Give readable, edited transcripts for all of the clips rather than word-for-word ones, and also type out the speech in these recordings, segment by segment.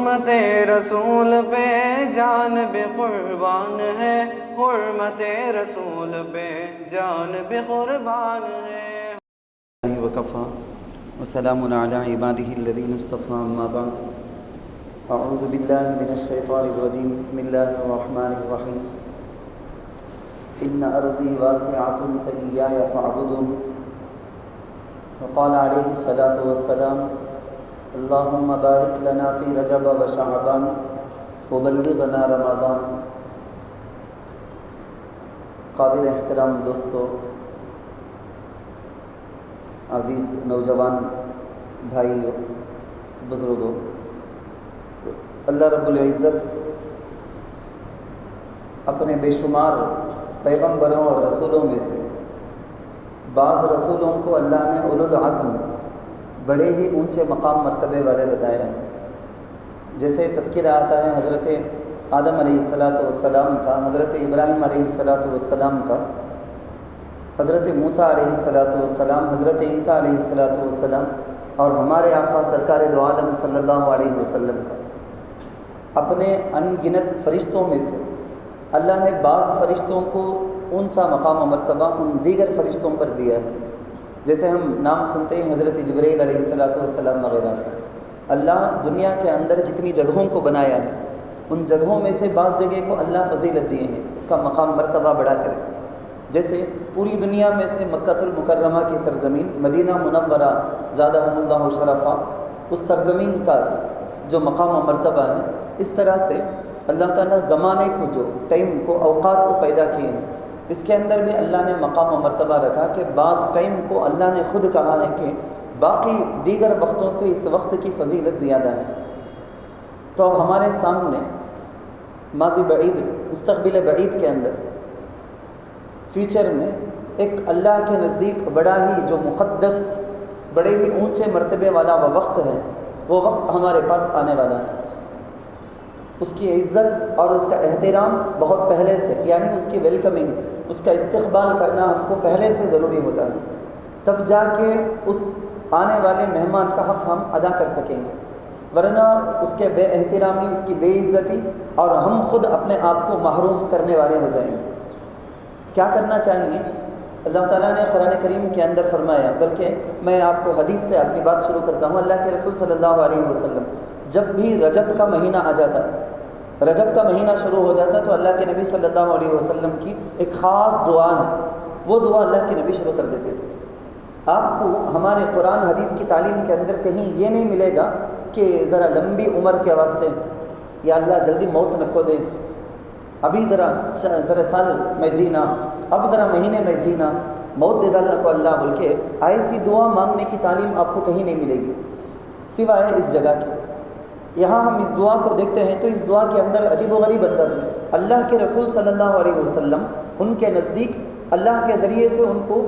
حرمت رسول پہ جان بھی قربان ہے، حرمت رسول پہ جان بھی قربان ہے۔ وکفا وسلام علی عبادہ الذین اصطفیٰ، اما بعد، اعوذ باللہ من الشیطان الرجیم، بسم اللہ الرحمن الرحیم۔ ان ارضی واسعۃ فایای فاعبدون، وقال علیہ الصلاۃ والسلام اللہم بارک لنا فی رجب و شعبان وبلغنا رمضان۔ قابل احترام دوستو، عزیز نوجوان بھائیوں، بزرگوں، اللہ رب العزت اپنے بے شمار پیغمبروں اور رسولوں میں سے بعض رسولوں کو اللہ نے اولو العزم، بڑے ہی اونچے مقام مرتبے والے بتایا ہے۔ جیسے تذکرہ آتا ہے حضرت آدم علیہ السلام کا، حضرت ابراہیم علیہ السلام کا، حضرت موسیٰ علیہ السلام، حضرت عیسیٰ علیہ السلام، اور ہمارے آقا سرکار دو عالم صلی اللہ علیہ وسلم کا۔ اپنے ان گنت فرشتوں میں سے اللہ نے بعض فرشتوں کو اونچا مقام و مرتبہ ان دیگر فرشتوں پر دیا ہے، جیسے ہم نام سنتے ہیں حضرت جبرائیل علیہ السلام وغیرہ کا۔ اللہ دنیا کے اندر جتنی جگہوں کو بنایا ہے، ان جگہوں میں سے بعض جگہ کو اللہ فضیلت دیے ہیں، اس کا مقام مرتبہ بڑھا کر۔ جیسے پوری دنیا میں سے مکہ المکرمہ کی سرزمین مدینہ منورہ زادہم اللہ شرفا، اس سرزمین کا جو مقام و مرتبہ ہے، اس طرح سے اللہ تعالیٰ زمانے کو، جو ٹائم کو، اوقات کو پیدا کیے ہیں، اس کے اندر بھی اللہ نے مقام و مرتبہ رکھا کہ بعض ٹائم کو اللہ نے خود کہا ہے کہ باقی دیگر وقتوں سے اس وقت کی فضیلت زیادہ ہے۔ تو اب ہمارے سامنے ماضی بعید، مستقبل بعید کے اندر، فیوچر میں ایک اللہ کے نزدیک بڑا ہی جو مقدس، بڑے ہی اونچے مرتبے والا وہ وقت ہے، وہ وقت ہمارے پاس آنے والا ہے۔ اس کی عزت اور اس کا احترام بہت پہلے سے، یعنی اس کی ویلکمنگ، اس کا استقبال کرنا ہم کو پہلے سے ضروری ہوتا ہے، تب جا کے اس آنے والے مہمان کا حق ہم ادا کر سکیں گے، ورنہ اس کے بے احترامی، اس کی بے عزتی، اور ہم خود اپنے آپ کو محروم کرنے والے ہو جائیں گے۔ کیا کرنا چاہیے؟ اللہ تعالیٰ نے قرآن کریم کے اندر فرمایا، بلکہ میں آپ کو حدیث سے اپنی بات شروع کرتا ہوں۔ اللہ کے رسول صلی اللہ علیہ وسلم جب بھی رجب کا مہینہ آ جاتا، رجب کا مہینہ شروع ہو جاتا، تو اللہ کے نبی صلی اللہ علیہ وسلم کی ایک خاص دعا ہے، وہ دعا اللہ کے نبی شروع کر دیتے تھے۔ آپ کو ہمارے قرآن حدیث کی تعلیم کے اندر کہیں یہ نہیں ملے گا کہ ذرا لمبی عمر کے واسطے یا اللہ جلدی موت نہ کو دے، ابھی ذرا سال میں جینا، اب ذرا مہینے میں جینا، موت دے ڈالنا کو اللہ، بلکہ ایسی دعا مانگنے کی تعلیم آپ کو کہیں نہیں ملے گی سوائے اس جگہ کی۔ یہاں ہم اس دعا کو دیکھتے ہیں تو اس دعا کے اندر عجیب و غریب انداز میں اللہ کے رسول صلی اللہ علیہ وسلم، ان کے نزدیک اللہ کے ذریعے سے ان کو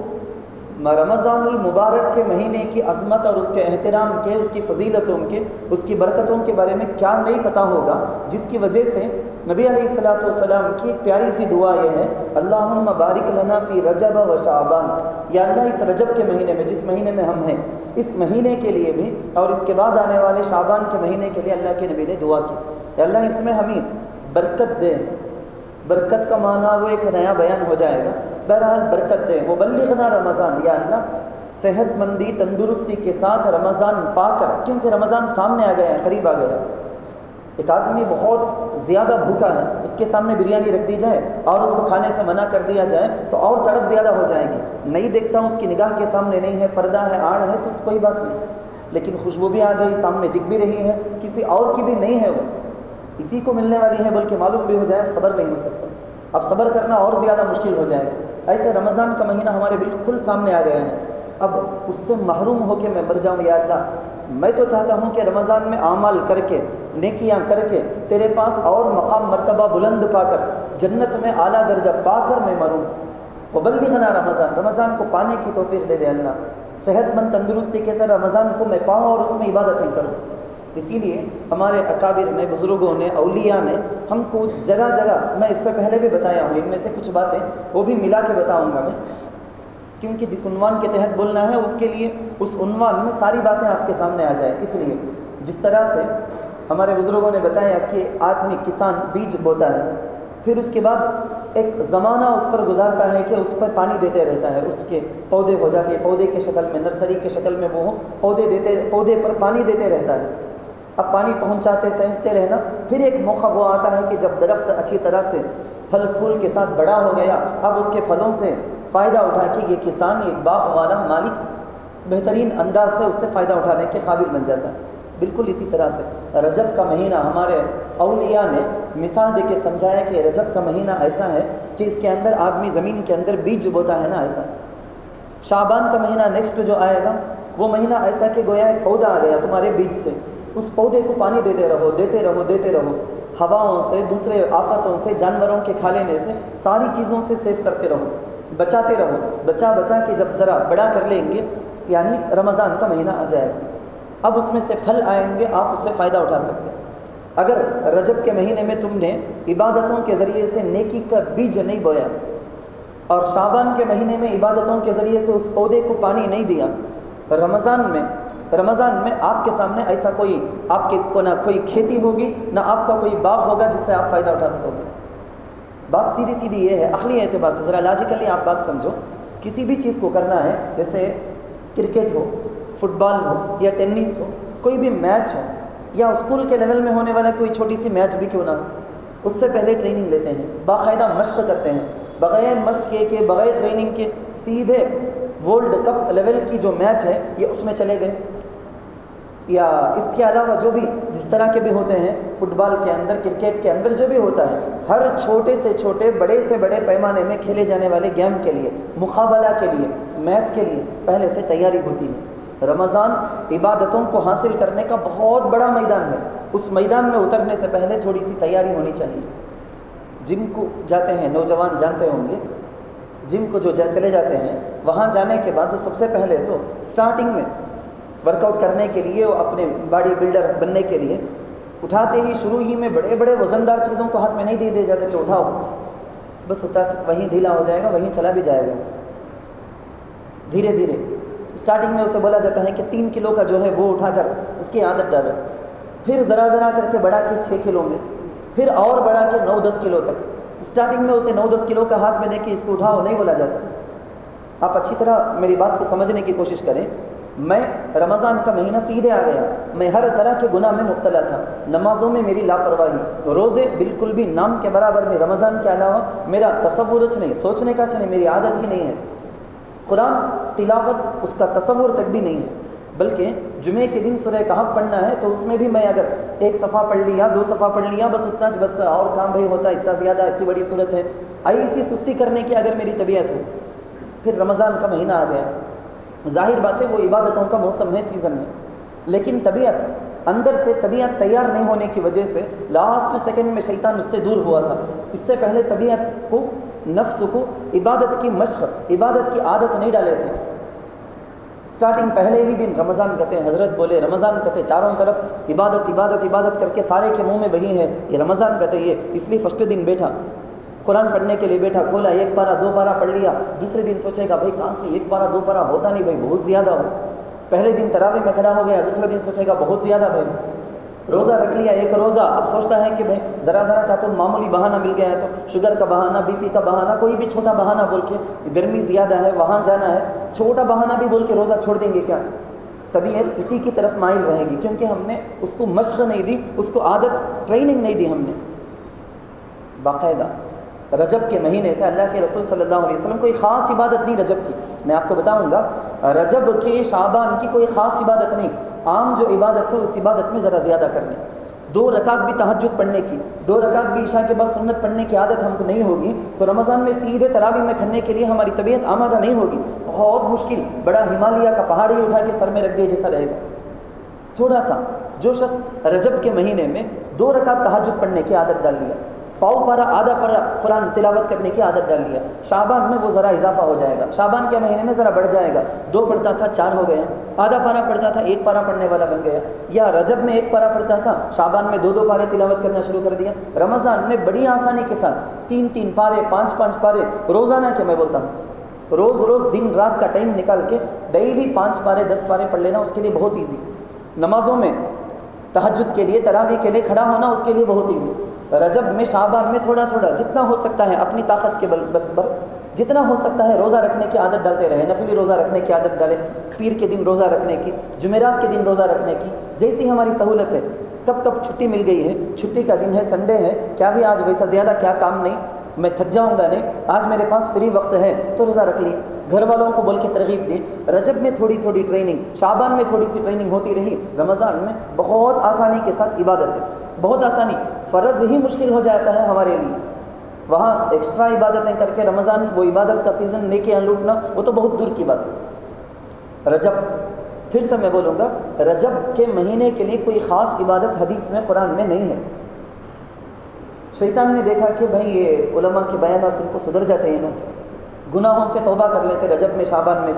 رمضان المبارک کے مہینے کی عظمت اور اس کے احترام کے، اس کی فضیلتوں کے، اس کی برکتوں کے بارے میں کیا نہیں پتہ ہوگا، جس کی وجہ سے نبی علیہ السلام کی پیاری سی دعا یہ ہے، اللہم بارک لنا فی رجب و شعبان، یا اللہ اس رجب کے مہینے میں، جس مہینے میں ہم ہیں، اس مہینے کے لیے بھی اور اس کے بعد آنے والے شعبان کے مہینے کے لیے اللہ کے نبی نے دعا کی، یا اللہ اس میں ہمیں برکت دے۔ برکت کا معنی وہ ایک نیا بیان ہو جائے گا، بہرحال برکت دے۔ وبلغنا رمضان، یا اللہ صحت مندی، تندرستی کے ساتھ رمضان پا کر، کیونکہ رمضان سامنے آ گیا ہے، قریب آ گیا۔ ایک آدمی بہت زیادہ بھوکا ہے، اس کے سامنے بریانی رکھ دی جائے اور اس کو کھانے سے منع کر دیا جائے تو اور تڑپ زیادہ ہو جائے گی۔ نہیں دیکھتا ہوں، اس کی نگاہ کے سامنے نہیں ہے، پردہ ہے، آڑ ہے، تو کوئی بات نہیں، لیکن خوشبو بھی آ گئی، سامنے دکھ بھی رہی ہے، کسی اور کی بھی نہیں ہے، وہ اسی کو ملنے والی ہے، بلکہ معلوم بھی ہو جائے، اب صبر نہیں ہو سکتا، اب صبر کرنا اور زیادہ مشکل ہو جائے گا۔ ایسے رمضان کا مہینہ ہمارے بالکل سامنے آ گیا ہے، اب اس سے محروم ہو کے میں مر جاؤں؟ یا اللہ میں تو چاہتا ہوں کہ رمضان میں اعمال کر کے، نیکیاں کر کے، تیرے پاس اور مقام مرتبہ بلند پا کر، جنت میں اعلیٰ درجہ پا کر میں مروں۔ وبلغنا رمضان، رمضان کو پانے کی توفیق دے دے اللہ، صحت مند تندرستی کے ساتھ رمضان کو میں پاؤں اور اس میں عبادتیں کروں۔ اسی لیے ہمارے اکابر نے، بزرگوں نے، اولیاء نے ہم کو جگہ جگہ، میں اس سے پہلے بھی بتایا ہوں، ان میں سے کچھ باتیں وہ بھی ملا کے بتاؤں گا میں، کیونکہ جس عنوان کے تحت بولنا ہے اس کے لیے اس عنوان میں ساری باتیں آپ کے سامنے آ جائیں۔ اس لیے جس طرح سے ہمارے بزرگوں نے بتایا کہ آدمی کسان بیج بوتا ہے، پھر اس کے بعد ایک زمانہ اس پر گزارتا ہے کہ اس پر پانی دیتے رہتا ہے، اس کے پودے ہو جاتے ہیں، پودے کے شکل میں، نرسری کے شکل میں وہ پودے پر پانی دیتے رہتا ہے۔ اب پانی پہنچاتے سینچتے رہنا، پھر ایک موقع وہ آتا ہے کہ جب درخت اچھی طرح سے پھل پھول کے ساتھ بڑا ہو گیا، اب اس کے پھلوں سے فائدہ اٹھا کے یہ کسان، یہ باغ والا مالک بہترین انداز سے اس سے فائدہ اٹھانے کے قابل بن جاتا ہے۔ بالکل اسی طرح سے رجب کا مہینہ ہمارے اولیاء نے مثال دے کے سمجھایا کہ رجب کا مہینہ ایسا ہے کہ اس کے اندر آدمی زمین کے اندر بیج بوتا ہے نا، ایسا۔ شعبان کا مہینہ نیکسٹ جو آئے گا وہ مہینہ ایسا کہ گویا ایک پودا آ گیا تمہارے بیج سے، اس پودے کو پانی دیتے رہو دیتے رہو دیتے رہو، ہواؤں سے، دوسرے آفتوں سے، جانوروں کے کھا لینے سے، ساری چیزوں سے سیو کرتے رہو، بچاتے رہو، بچا کے جب ذرا بڑا کر لیں گے یعنی رمضان کا مہینہ آ جائے گا، اب اس میں سے پھل آئیں گے، آپ اس سے فائدہ اٹھا سکتے ہیں۔ اگر رجب کے مہینے میں تم نے عبادتوں کے ذریعے سے نیکی کا بیج نہیں بویا اور شعبان کے مہینے میں عبادتوں کے ذریعے سے اس پودے کو پانی نہیں دیا، رمضان میں آپ کے سامنے ایسا کوئی آپ کے کو نہ کوئی کھیتی ہوگی، نہ آپ کا کوئی باغ ہوگا جس سے آپ فائدہ اٹھا سکو گے۔ بات سیدھی سیدھی یہ ہے، عقلی اعتبار سے ذرا لاجیکلی آپ بات سمجھو، کسی بھی چیز کو کرنا ہے، جیسے کرکٹ ہو، فٹ بال ہو یا ٹینس ہو، کوئی بھی میچ ہو یا اسکول کے لیول میں ہونے والا کوئی چھوٹی سی میچ بھی کیوں نہ ہو، اس سے پہلے ٹریننگ لیتے ہیں، باقاعدہ مشق کرتے ہیں، بغیر مشق کے بغیر ٹریننگ کے سیدھے ورلڈ کپ لیول کی جو میچ ہے یہ اس میں چلے گئے، یا اس کے علاوہ جو بھی جس طرح کے بھی ہوتے ہیں، فٹ بال کے اندر، کرکٹ کے اندر جو بھی ہوتا ہے، ہر چھوٹے سے چھوٹے بڑے سے بڑے پیمانے میں کھیلے جانے والے گیم کے لیے، مقابلہ کے لیے، میچ کے لیے پہلے سے تیاری ہوتی ہے۔ رمضان عبادتوں کو حاصل کرنے کا بہت بڑا میدان ہے، اس میدان میں اترنے سے پہلے تھوڑی سی تیاری ہونی چاہیے۔ جم کو جاتے ہیں نوجوان جانتے ہوں گے، جم کو جو چلے جاتے ہیں، وہاں جانے کے بعد سب سے پہلے تو سٹارٹنگ میں ورک آؤٹ کرنے کے لیے اور اپنے باڈی بلڈر بننے کے لیے اٹھاتے ہی شروع ہی میں بڑے بڑے وزندار چیزوں کو ہاتھ میں نہیں دے جاتے کہ اٹھاؤ، بس وہیں ڈھیلا ہو جائے گا، وہیں چلا بھی جائے گا۔ دھیرے دھیرے سٹارٹنگ میں اسے بولا جاتا ہے کہ 3 کلو کا جو ہے وہ اٹھا کر اس کی عادت ڈالو، پھر ذرا ذرا کر کے بڑھا کے 6 کلو میں، پھر اور بڑھا کے 9-10 کلو تک۔ سٹارٹنگ میں اسے 9-10 کلو کا ہاتھ میں دے کے اس کو اٹھاؤ نہیں بولا جاتا۔ آپ اچھی طرح میری بات کو سمجھنے کی کوشش کریں۔ میں رمضان کا مہینہ سیدھے آ گیا، میں ہر طرح کے گناہ میں مبتلا تھا، نمازوں میں میری لاپرواہی، روزے بالکل بھی نام کے برابر میں، رمضان کے علاوہ میرا تصور نہیں، سوچنے کا نہیں، میری عادت ہی نہیں ہے، قرآن تلاوت اس کا تصور تک بھی نہیں ہے، بلکہ جمعے کے دن سورہ کہف پڑھنا ہے تو اس میں بھی میں اگر 1 صفحہ پڑھ لیا، 2 صفحہ پڑھ لیا، بس اتنا، بس اور کام بھائی ہوتا ہے، اتنا زیادہ، اتنی بڑی صورت ہے، ایسی سستی کرنے کی اگر میری طبیعت ہو۔ پھر رمضان کا مہینہ آ گیا، ظاہر بات ہے وہ عبادتوں کا موسم ہے، سیزن ہے، لیکن طبیعت اندر سے طبیعت تیار نہیں ہونے کی وجہ سے لاسٹ سیکنڈ میں شیطان اس سے دور ہوا تھا۔ اس سے پہلے طبیعت کو، نفس کو عبادت کی مشق، عبادت کی عادت نہیں ڈالے تھے۔ سٹارٹنگ پہلے ہی دن رمضان کہتے ہیں، حضرت بولے رمضان کہتے چاروں طرف عبادت عبادت عبادت کر کے سارے کے منہ میں وہی ہے، یہ رمضان کہتے یہ، اس لیے فرسٹ دن بیٹھا قرآن پڑھنے کے لیے، بیٹھا، کھولا، 1 پارہ 2 پارہ پڑھ لیا، دوسرے دن سوچے گا بھائی کہاں سے 1 پارہ 2 پارہ ہوتا نہیں بھائی، بہت زیادہ ہو۔ پہلے دن تراویح میں کھڑا ہو گیا، دوسرے دن سوچے گا بہت زیادہ بھائی، روزہ رکھ لیا 1 روزہ، اب سوچتا ہے کہ بھائی ذرا ذرا کا تو معمولی بہانہ مل گیا ہے، تو شوگر کا بہانہ، بی پی کا بہانہ، کوئی بھی چھوٹا بہانہ بول کے، گرمی زیادہ ہے وہاں جانا ہے، چھوٹا بہانہ بھی بول کے روزہ چھوڑ دیں گے کیا؟ طبیعت اسی کی طرف مائل رہے گی، کیونکہ ہم نے اس کو مشق نہیں دی، اس کو عادت، ٹریننگ نہیں دی ہم نے۔ باقاعدہ رجب کے مہینے سے اللہ کے رسول صلی اللہ علیہ وسلم کوئی خاص عبادت نہیں رجب کی، میں آپ کو بتاؤں گا، رجب کے شعبان کی کوئی خاص عبادت نہیں، عام جو عبادت ہے اس عبادت میں ذرا زیادہ کرنے، 2 رکعت بھی تہجد پڑھنے کی، 2 رکعت بھی عشاء کے بعد سنت پڑھنے کی عادت ہم کو نہیں ہوگی تو رمضان میں سیدھے تراویح میں کھڑنے کے لیے ہماری طبیعت آمادہ نہیں ہوگی، بہت مشکل، بڑا ہمالیہ کا پہاڑ ہی اٹھا کے سر میں رکھ دے جیسا رہے گا۔ تھوڑا سا جو شخص رجب کے مہینے میں 2 رکعت تہجد پڑھنے کی عادت ڈال لیا، پاؤ پارا آدھا پارا قرآن تلاوت کرنے کی عادت ڈال لیا، شعبان میں وہ ذرا اضافہ ہو جائے گا، شعبان کے مہینے میں ذرا بڑھ جائے گا، 2 پڑھتا تھا 4 ہو گیا، آدھا پارا پڑھتا تھا 1 پارا پڑھنے والا بن گیا، یا رجب میں 1 پارا پڑھتا تھا، شعبان میں 2 پارے تلاوت کرنا شروع کر دیا، رمضان میں بڑی آسانی کے ساتھ 3 پارے، 5 پارے روزانہ کے، میں بولتا ہوں روز دن رات کا ٹائم نکال کے ڈیلی 5 پارے 10 پارے پڑھ لینا، اس کے لیے بہت ایزی۔ نمازوں میں تہجد کے لیے، تراویح کے لیے کھڑا ہونا اس کے لیے بہت ایزی۔ رجب میں، شعبان میں تھوڑا تھوڑا جتنا ہو سکتا ہے اپنی طاقت کے بس پر جتنا ہو سکتا ہے روزہ رکھنے کی عادت ڈالتے رہے، نفلی روزہ رکھنے کی عادت ڈالیں، پیر کے دن روزہ رکھنے کی، جمعرات کے دن روزہ رکھنے کی، جیسی ہماری سہولت ہے۔ کب کب چھٹی مل گئی ہے، چھٹی کا دن ہے، سنڈے ہے، کیا بھی آج ویسا زیادہ کیا کام نہیں، میں تھک جاؤں گا نہیں، آج میرے پاس فری وقت ہے تو روزہ رکھ لی۔ گھر والوں کو بول کے ترغیب دی۔ رجب میں تھوڑی تھوڑی ٹریننگ، شعبان میں تھوڑی سی ٹریننگ ہوتی رہی، رمضان میں بہت آسانی کے ساتھ عبادت ہے، بہت آسانی۔ فرض ہی مشکل ہو جاتا ہے ہمارے لیے، وہاں ایکسٹرا عبادتیں کر کے رمضان وہ عبادت کا سیزن نیکیاں لوٹنا وہ تو بہت دور کی بات ہے۔ رجب، پھر سے میں بولوں گا، رجب کے مہینے کے لیے کوئی خاص عبادت حدیث میں، قرآن میں نہیں ہے۔ شیطان نے دیکھا کہ بھائی یہ علماء کے بیانات سن کو سدھر جاتے ہیں، انہوں گناہوں سے توبہ کر لیتے رجب میں، شعبان میں،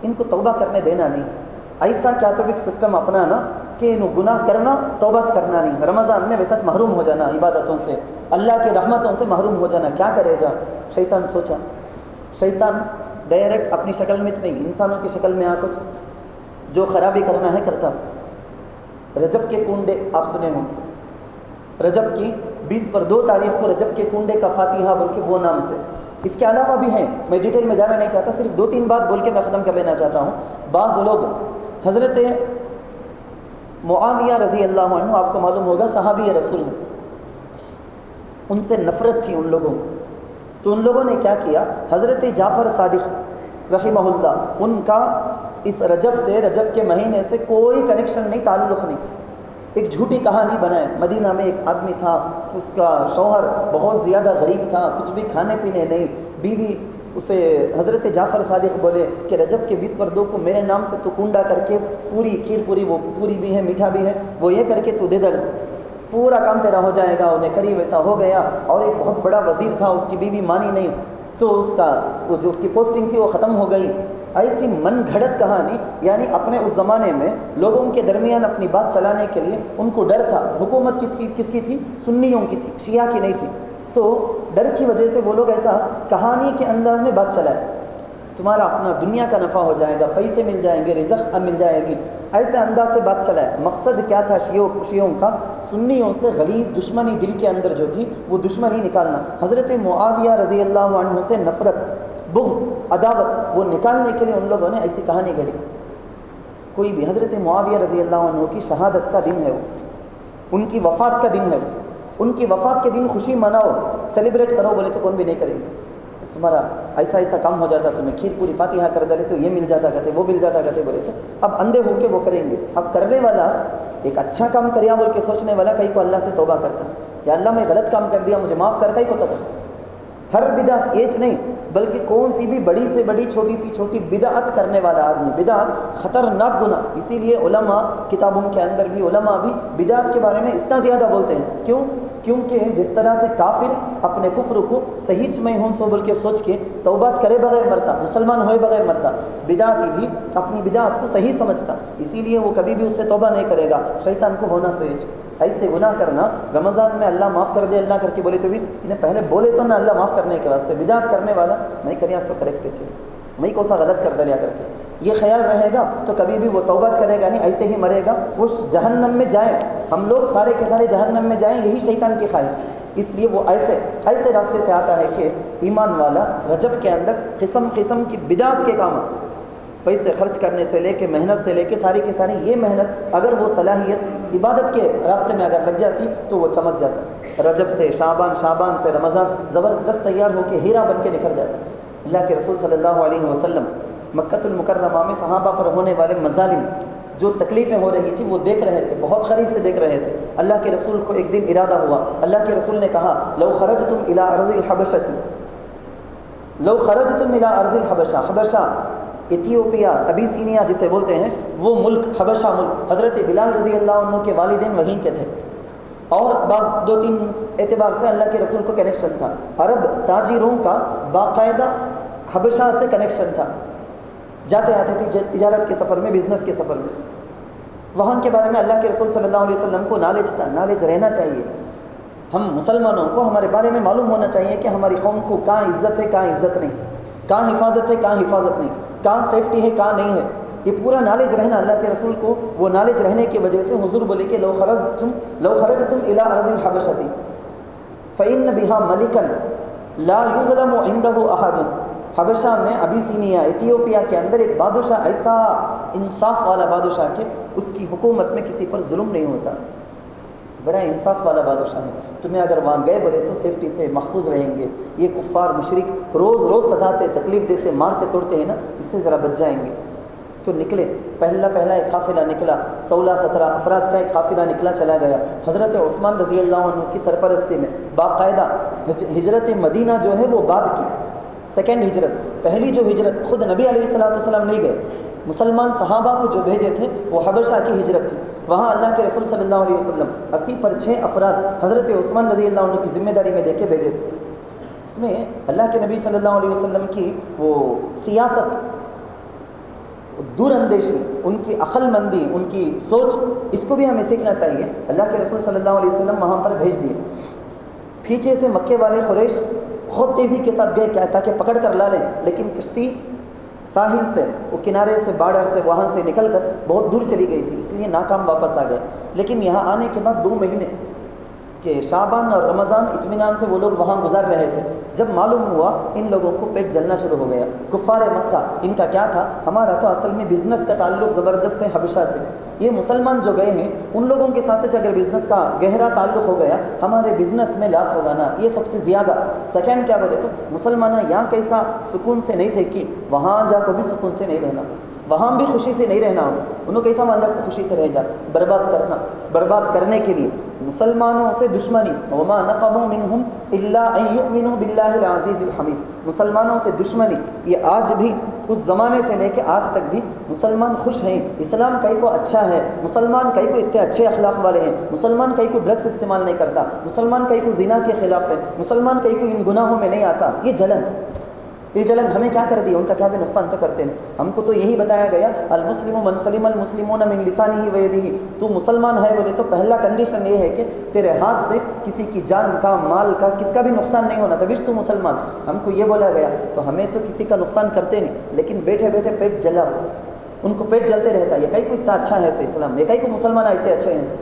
ان کو توبہ کرنے دینا نہیں، ایسا کیتھولک سسٹم اپنانا کہ انہوں گناہ کرنا توبہ کرنا نہیں، رمضان میں ویسا محروم ہو جانا عبادتوں سے، اللہ کی رحمتوں سے محروم ہو جانا، کیا کرے گا؟ شیطان سوچا، شیطان ڈائریکٹ اپنی شکل میں نہیں، انسانوں کی شکل میں کچھ جو خرابی کرنا ہے کرتا۔ رجب کے کنڈے آپ سنے ہوں، رجب کی 20 پر 2 تاریخ کو رجب کے کنڈے کا فاتحہ بول کے وہ نام سے، اس کے علاوہ بھی ہیں، میں ڈیٹیل میں جانا نہیں چاہتا، صرف 2-3 بات بول کے میں ختم کر لینا چاہتا ہوں۔ بعض لوگ، حضرت معاویہ رضی اللہ عنہ آپ کو معلوم ہوگا صحابی رسول ہیں، ان سے نفرت تھی ان لوگوں کو، تو ان لوگوں نے کیا کیا، حضرت جعفر صادق رحمہ اللہ، ان کا اس رجب سے، رجب کے مہینے سے کوئی کنیکشن نہیں، تعلق نہیں، ایک جھوٹی کہانی بنائے۔ مدینہ میں ایک آدمی تھا، اس کا شوہر بہت زیادہ غریب تھا، کچھ بھی کھانے پینے نہیں، بیوی اسے حضرت جعفر صادق بولے کہ رجب کے 20 پر 2 کو میرے نام سے تو کنڈا کر کے پوری کھیر پوری، وہ پوری بھی ہے میٹھا بھی ہے، وہ یہ کر کے تو دے دل، پورا کام تیرا ہو جائے گا۔ انہیں قریب ایسا ہو گیا، اور ایک بہت بڑا وزیر تھا، اس کی بیوی مانی نہیں، تو اس کا وہ جو اس کی پوسٹنگ تھی وہ ختم ہو گئی۔ ایسی من گھڑت کہانی، یعنی اپنے اس زمانے میں لوگوں کے درمیان اپنی بات چلانے کے لیے ان کو ڈر تھا، حکومت کس کی تھی؟ سنیوں کی تھی، شیعہ کی نہیں تھی، تو ڈر کی وجہ سے وہ لوگ ایسا کہانی کے انداز میں بات چلائے، تمہارا اپنا دنیا کا نفع ہو جائے گا، پیسے مل جائیں گے، رزق مل جائے گی، ایسے انداز سے بات چلائے۔ مقصد کیا تھا شیعوں کا؟ سنیوں سے غلیظ دشمنی دل کے اندر جو تھی وہ دشمنی نکالنا، حضرت معاویہ رضی اللہ عنہ سے نفرت، بغض، عداوت، وہ نکالنے کے لیے ان لوگوں نے ایسی کہانی گھڑی۔ کوئی بھی، حضرت معاویہ رضی اللہ عنہ کی شہادت کا دن ہے وہ، ان کی وفات کا دن ہے وہ، ان کی وفات کے دن خوشی مناؤ، سیلیبریٹ کرو بولے تو کون بھی نہیں کرے گا، تمہارا ایسا کام ہو جاتا، تمہیں کھیر پوری فاتحہ کر ڈالے تو یہ مل جاتا کہتے، وہ مل جاتا کہتے بولے تو اب اندھے ہو کے وہ کریں گے۔ اب کرنے والا ایک اچھا کام کریا بول کے سوچنے والا کہیں کو اللہ سے توبہ کرتا، یا اللہ میں غلط کام کر دیا مجھے معاف کر، کہیں کو تک ہر بدعت ایج نہیں، بلکہ کون سی بھی بڑی سے بڑی چھوٹی سی چھوٹی بدعت کرنے والا آدمی، بدعت خطرناک گناہ، اسی لیے علماء کتابوں کے اندر بھی، علماء بھی بدعت کے بارے میں اتنا زیادہ بولتے ہیں، کیوں؟ کیونکہ جس طرح سے کافر اپنے کفر کو صحیح میں ہوں سو بول کے سوچ کے توبہ کرے بغیر مرتا، مسلمان ہوئے بغیر مرتا، بدعتی بھی اپنی بدعت کو صحیح سمجھتا، اسی لیے وہ کبھی بھی اس سے توبہ نہیں کرے گا، شیطان کو ہونا سوچ ایسے گناہ کرنا۔ رمضان میں اللہ معاف کر دے، اللہ کر کے بولے تو بھی انہیں پہلے بولے تو نہ اللہ معاف کرنے کے واسطے، بدعت کرنے والا میں کریا سو کریکٹ چاہیے، میں کو سا غلط کر دیا کر کے یہ خیال رہے گا تو کبھی بھی وہ توبہ کرے گا نہیں، ایسے ہی مرے گا، وہ جہنم میں جائے، ہم لوگ سارے کے سارے جہنم میں جائیں، یہی شیطان کی خواہش، اس لیے وہ ایسے راستے سے آتا ہے کہ ایمان والا رجب کے اندر قسم قسم کی بدعت کے کام، پیسے خرچ کرنے سے لے کے محنت سے لے کے ساری کی ساری یہ محنت اگر وہ صلاحیت عبادت کے راستے میں اگر لگ جاتی تو وہ چمک جاتا، رجب سے شعبان سے رمضان زبردست تیار ہو کے ہیرا بن کے نکھر جاتا۔ اللہ کے رسول صلی اللہ علیہ وسلم مکہ المکرمہ میں صحابہ پر ہونے والے مظالم، جو تکلیفیں ہو رہی تھی وہ دیکھ رہے تھے، بہت قریب سے دیکھ رہے تھے۔ اللہ کے رسول کو ایک دن ارادہ ہوا، اللہ کے رسول نے کہا لو خرجتم الی ارض الحبشۃ، لو خرجتم الی ارض الحبشہ، حبشہ ایتھیوپیا، ابیسینیا جسے بولتے ہیں، وہ ملک حبشہ ملک، حضرت بلال رضی اللہ عنہ کے والدین وہیں کے تھے، اور بعض 2-3 اعتبار سے اللہ کے رسول کو کنیکشن تھا، عرب تاجروں کا باقاعدہ حبشہ سے کنیکشن تھا، جاتے آتے تھے تجارت کے سفر میں، بزنس کے سفر میں، وہاں کے بارے میں اللہ کے رسول صلی اللہ علیہ وسلم کو نالج تھا، نالج رہنا چاہیے، ہم مسلمانوں کو ہمارے بارے میں معلوم ہونا چاہیے کہ ہماری قوم کو کہاں عزت ہے کہاں عزت نہیں، کہاں حفاظت ہے کہاں حفاظت نہیں، کہاں سیفٹی ہے کہاں نہیں ہے، یہ پورا نالج رہنا اللہ کے رسول کو، وہ نالج رہنے کی وجہ سے حضور بولے کہ لو خرجتم الی ارض الحبشۃ فإن بها ملکا لا یظلم عنده احد، حبشہ میں ابیسینیا ایتھیوپیا کے اندر ایک بادشاہ، ایسا انصاف والا بادشاہ کہ اس کی حکومت میں کسی پر ظلم نہیں ہوتا، بڑا انصاف والا بادشاہ ہے، تمہیں اگر وہاں گئے بولے تو سیفٹی سے محفوظ رہیں گے، یہ کفار مشرک روز روز ستاتے، تکلیف دیتے، مارتے توڑتے ہیں نا، اس سے ذرا بچ جائیں گے۔ تو نکلے، پہلا ایک قافلہ نکلا، 16-17 افراد کا ایک قافلہ نکلا، چلا گیا۔ حضرت عثمان رضی اللہ عنہ کی سرپرستی میں باقاعدہ ہجرت مدینہ جو ہے وہ بعد کی سیکنڈ ہجرت، پہلی جو ہجرت خود نبی علیہ السلام نہیں گئے، مسلمان صحابہ کو جو بھیجے تھے وہ حبشہ کی ہجرت تھی، وہاں اللہ کے رسول صلی اللہ علیہ وسلم 80 پر 6 افراد حضرت عثمان رضی اللہ عنہ کی ذمہ داری میں دے کے بھیجے تھے۔ اس میں اللہ کے نبی صلی اللہ علیہ وسلم کی وہ سیاست، دور اندیشی، ان کی عقل مندی، ان کی سوچ، اس کو بھی ہمیں سیکھنا چاہیے۔ اللہ کے رسول صلی اللہ علیہ وسلم وہاں پر بھیج دیے، پیچھے سے مکے والے قریش بہت تیزی کے ساتھ گئے کیا تاکہ پکڑ کر لا لیں، لیکن کشتی ساحل سے، وہ کنارے سے، بارڈر سے، وہاں سے نکل کر بہت دور چلی گئی تھی، اس لیے ناکام واپس آ گئے۔ لیکن یہاں آنے کے بعد 2 مہینے کہ شعبان اور رمضان اطمینان سے وہ لوگ وہاں گزار رہے تھے، جب معلوم ہوا ان لوگوں کو پیٹ جلنا شروع ہو گیا۔ کفار مکہ، ان کا کیا تھا، ہمارا تو اصل میں بزنس کا تعلق زبردست ہے حبشہ سے، یہ مسلمان جو گئے ہیں ان لوگوں کے ساتھ اگر بزنس کا گہرا تعلق ہو گیا، ہمارے بزنس میں لاس ہو جانا یہ سب سے زیادہ۔ سیکنڈ کیا بولے تو مسلمان یہاں کیسا سکون سے نہیں تھے کہ وہاں جا کو بھی سکون سے نہیں رہنا، وہاں بھی خوشی سے نہیں رہنا، انہوں کیسا وہاں جا کو خوشی سے رہ جا، برباد کرنے کے لیے مسلمانوں سے دشمنی، وما نقموا منہم الا ان یؤمنوا باللہ العزیز الحمید، مسلمانوں سے دشمنی، یہ آج بھی اس زمانے سے لے کے آج تک بھی مسلمان خوش ہیں، اسلام کئی کو اچھا ہے، مسلمان کئی کو اتنے اچھے اخلاق والے ہیں، مسلمان کئی کو ڈرگس استعمال نہیں کرتا، مسلمان کئی کو زنا کے خلاف ہے، مسلمان کئی کو ان گناہوں میں نہیں آتا، یہ جلن ہمیں کیا کر دی، ان کا کیا بھی نقصان تو کرتے ہیں۔ ہم کو تو یہی بتایا گیا المسلم من سلم المسلمون من لسانہ و یدہ، تو مسلمان ہے بولے تو پہلا کنڈیشن یہ ہے کہ تیرے ہاتھ سے کسی کی جان کا، مال کا، کس کا بھی نقصان نہیں ہونا، تبھی تو مسلمان، ہم کو یہ بولا گیا۔ تو ہمیں تو کسی کا نقصان کرتے نہیں، لیکن بیٹھے بیٹھے پیٹ جلا، ان کو پیٹ جلتے رہتا ہے، یہ کئی کو اتنا اچھا ہے سو اسلام، یہ کئی کو مسلمان اتنے اچھے ہیں سو،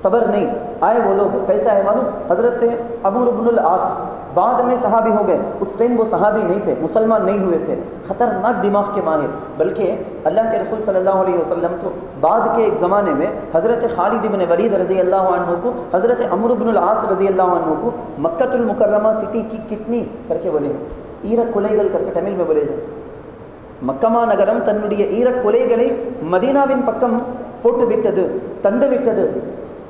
صبر نہیں آئے وہ لوگ، کیسا ہے معلوم، حضرت عمرو بن العاص بعد میں صحابی ہو گئے، اس ٹائم وہ صحابی نہیں تھے، مسلمان نہیں ہوئے تھے، خطرناک دماغ کے ماہر، بلکہ اللہ کے رسول صلی اللہ علیہ وسلم تو بعد کے ایک زمانے میں حضرت خالد بن ولید رضی اللہ عنہ کو، حضرت عمرو بن العاص رضی اللہ عنہ کو مکہ المکرمہ سٹی کی کٹنی کر کے بولے، ایرک کولیگل کر کے تمل میں بولے جائے، مکما نگرم تنڈیا ایرک کولیگلے مدینہ ون پکم پوٹ بٹد تند بٹد۔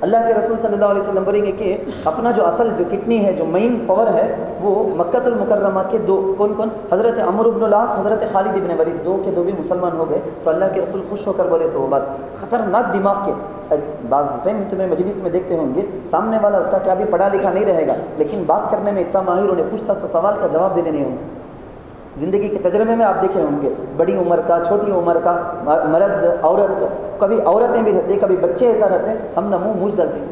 اللہ کے رسول صلی اللہ علیہ وسلم بولیں گے کہ اپنا جو اصل جو کڈنی ہے، جو مین پاور ہے، وہ مکہ المکرمہ کے 2 کون، حضرت عمرو بن العاص، حضرت خالد بن ولید، 2 کے 2 بھی مسلمان ہو گئے۔ تو اللہ کے رسول خوش ہو کر بولے سو وہ بات، خطرناک دماغ کے، بعض ٹائم تمہیں مجلس میں دیکھتے ہوں گے سامنے والا اتنا کیا بھی پڑھا لکھا نہیں رہے گا، لیکن بات کرنے میں اتنا ماہر، انہیں پوچھتا سو سوال کا جواب دینے نہیں ہوں گے۔ زندگی کے تجربے میں آپ دیکھے ہوں گے، بڑی عمر کا، چھوٹی عمر کا، مرد، عورت، کبھی عورتیں بھی رہتے، کبھی بچے ایسا رہتے ہیں، ہم نہ منہ موچ ڈالتے ہیں،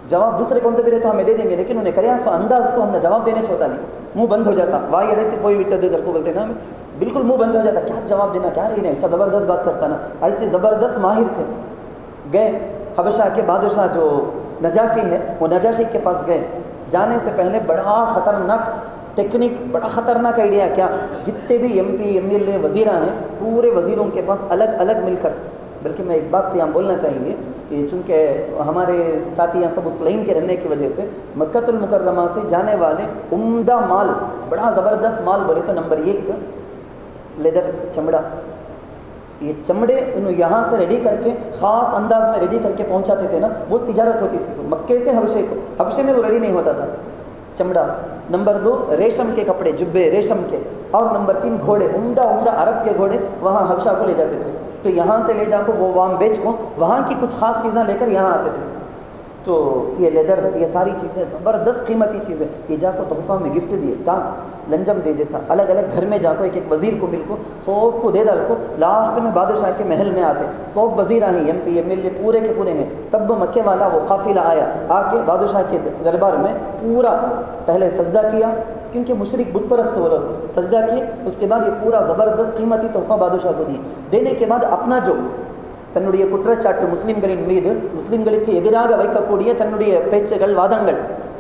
جواب دوسرے کون تو بھی رہتے ہمیں دے دیں گے، لیکن انہیں کریا سو انداز کو ہم نے جواب دینے چھوتا نہیں، منہ بند ہو جاتا، واہ یہ رہتے کوئی وٹا دے کر کو بولتے نا، ہمیں بالکل منہ بند ہو جاتا، کیا جواب دینا، کیا رہی نہیں، ایسا زبردست بات کرتا نا، ایسے زبردست ماہر تھے۔ گئے حبشہ کے بادشاہ جو نجاشی ہے، وہ نجاشی کے پاس گئے، جانے سے پہلے بڑا خطرناک ٹیکنیک، بڑا خطرناک آئیڈیا، کیا جتنے بھی M P M L A وزیراں ہیں، پورے وزیروں کے پاس الگ الگ مل کر، بلکہ میں ایک بات یہاں بولنا چاہیے کہ چونکہ ہمارے ساتھی یہاں سب اسلام کے رہنے کی وجہ سے مکہ المکرمہ سے جانے والے عمدہ مال، بڑا زبردست مال بولے تو نمبر 1 لیدر، چمڑا، یہ چمڑے انہوں یہاں سے ریڈی کر کے خاص انداز میں ریڈی کر کے پہنچاتے تھے نا، وہ تجارت ہوتی تھی مکے سے حبشے کو، حبشے میں وہ ریڈی نہیں ہوتا تھا چمڑا۔ نمبر 2 ریشم کے کپڑے، جبے ریشم کے، اور نمبر 3 گھوڑے، عمدہ عرب کے گھوڑے وہاں حبشہ کو لے جاتے تھے، تو یہاں سے لے جا کو وہ وام بیچ کو وہاں کی کچھ خاص چیزیں لے کر یہاں آتے تھے، تو یہ لیدر، یہ ساری چیزیں زبردست قیمتی چیزیں، یہ جا کو تحفہ میں گفٹ دیے، کہاں لنجم دے جیسا، الگ الگ گھر میں جا کو ایک ایک وزیر کو مل کو سب کو دے ڈال کو، لاسٹ میں بادشاہ کے محل میں آتے، سب وزیر ہیں، M P M L A پورے کے پورے ہیں، تب مکے والا وہ قافلہ آیا، آ کے بادشاہ کے دربار میں پورا پہلے سجدہ کیا کیونکہ مشرک بت پرست وہ لوگ سجدہ کیے. اس کے بعد یہ پورا زبردست قیمتی تحفہ بادشاہ کو دی. دینے کے بعد اپنا جو തന്നുடைய കുற்றച്ചാട്ട് മുസ്ലിംകളിൻ മീത് മുസ്ലിംകൾക്ക് എതിരാக வைக்கக்கூடிய தன்னுடைய பேச்சுகள் வாதங்கள்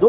2